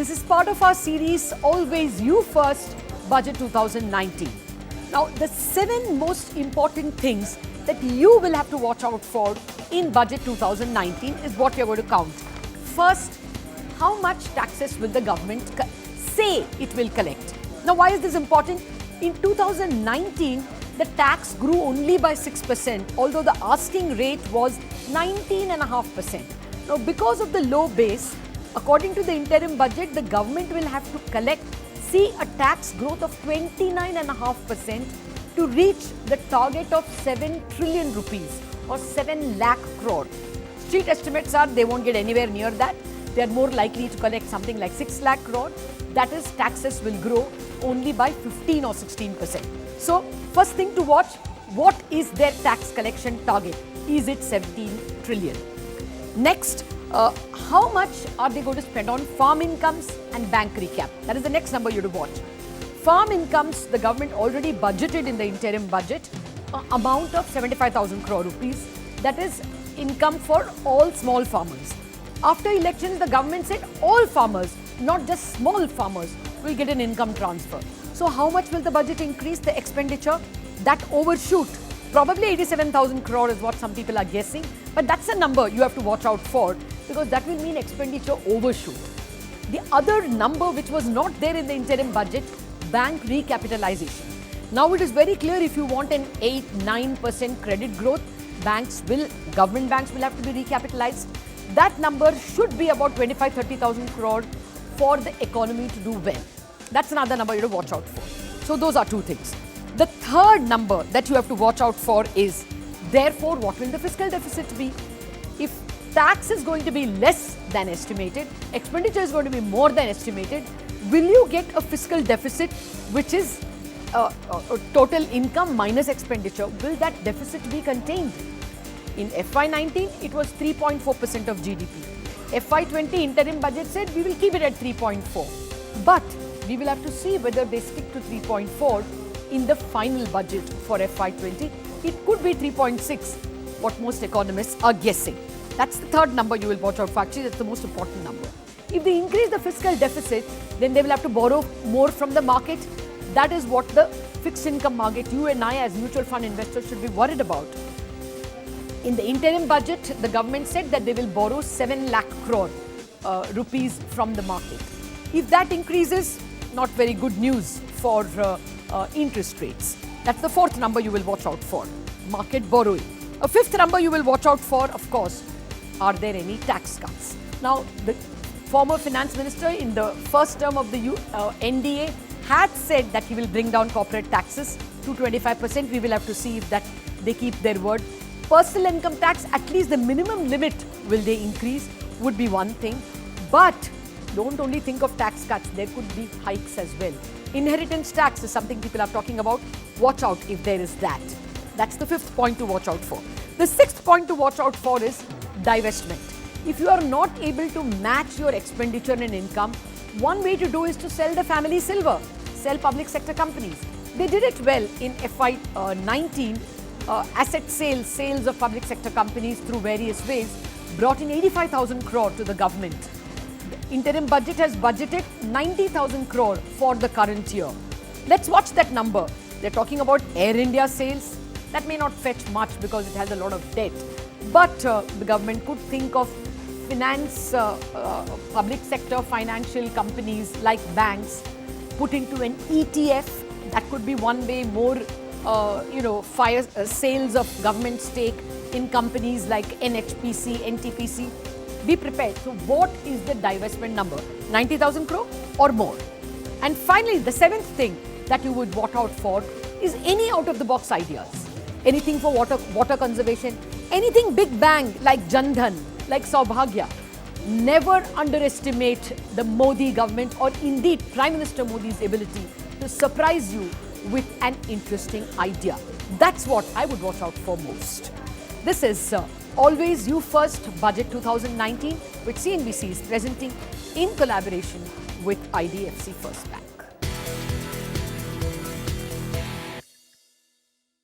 This is part of our series Always You First Budget 2019. Now, the 7 most important things that you will have to watch out for in Budget 2019 is what we are going to count. First, how much taxes will the government say it will collect? Now, why is this important? In 2019, the tax grew only by 6%, although the asking rate was 19.5%. Now, because of the low base, according to the interim budget, the government will have to see a tax growth of 29.5% to reach the target of 7 trillion rupees or 7 lakh crore. Street estimates are they won't get anywhere near that. They are more likely to collect something like 6 lakh crore. That is, taxes will grow only by 15 or 16%. So, first thing to watch, what is their tax collection target? Is it 17 trillion? Next, how much are they going to spend on farm incomes and bank recap? That is the next number you have to watch. Farm incomes, the government already budgeted in the interim budget amount of 75,000 crore rupees. That is income for all small farmers. After elections, the government said all farmers, not just small farmers, will get an income transfer. So how much will the budget increase the expenditure? That overshoot. Probably 87,000 crore is what some people are guessing. But that's a number you have to watch out for because that will mean expenditure overshoot. The other number which was not there in the interim budget, bank recapitalization. Now it is very clear if you want an 8-9% credit growth, government banks will have to be recapitalized. That number should be about 25-30,000 crore for the economy to do well. That's another number you have to watch out for. So those are two things. The third number that you have to watch out for is, therefore, what will the fiscal deficit be? If tax is going to be less than estimated, expenditure is going to be more than estimated, will you get a fiscal deficit which is total income minus expenditure? Will that deficit be contained? In FY19, it was 3.4% of GDP. FY20 interim budget said we will keep it at 3.4. But we will have to see whether they stick to 3.4 in the final budget for FY20. It could be 3.6, what most economists are guessing. That's the third number you will watch out for. Actually, that's the most important number. If they increase the fiscal deficit, then they will have to borrow more from the market. That is what the fixed income market, you and I as mutual fund investors should be worried about. In the interim budget, the government said that they will borrow 7 lakh crore rupees from the market. If that increases, not very good news for interest rates. That's the fourth number you will watch out for, market borrowing. A fifth number you will watch out for, of course, are there any tax cuts? Now, the former finance minister in the first term of the NDA had said that he will bring down corporate taxes to 25%. We will have to see if that they keep their word. Personal income tax, at least the minimum limit will they increase, would be one thing. But don't only think of tax cuts, there could be hikes as well. Inheritance tax is something people are talking about. Watch out if there is that. That's the fifth point to watch out for. The sixth point to watch out for is divestment. If you are not able to match your expenditure and income, one way to do is to sell the family silver, sell public sector companies. They did it well in FY19. Asset sales of public sector companies through various ways brought in 85,000 crore to the government. The interim budget has budgeted 90,000 crore for the current year. Let's watch that number. They're talking about Air India sales. That may not fetch much because it has a lot of debt. But the government could think of public sector financial companies like banks put into an ETF. That could be one way. More sales of government stake in companies like NHPC, NTPC. Be prepared. So what is the divestment number? 90,000 crore or more? And finally, the seventh thing that you would watch out for is any out-of-the-box ideas. Anything for water conservation, anything big bang like Jan Dhan, like Saubhagya. Never underestimate the Modi government or indeed Prime Minister Modi's ability to surprise you with an interesting idea. That's what I would watch out for most. This is Always You First Budget 2019, which CNBC is presenting in collaboration with IDFC First Bank.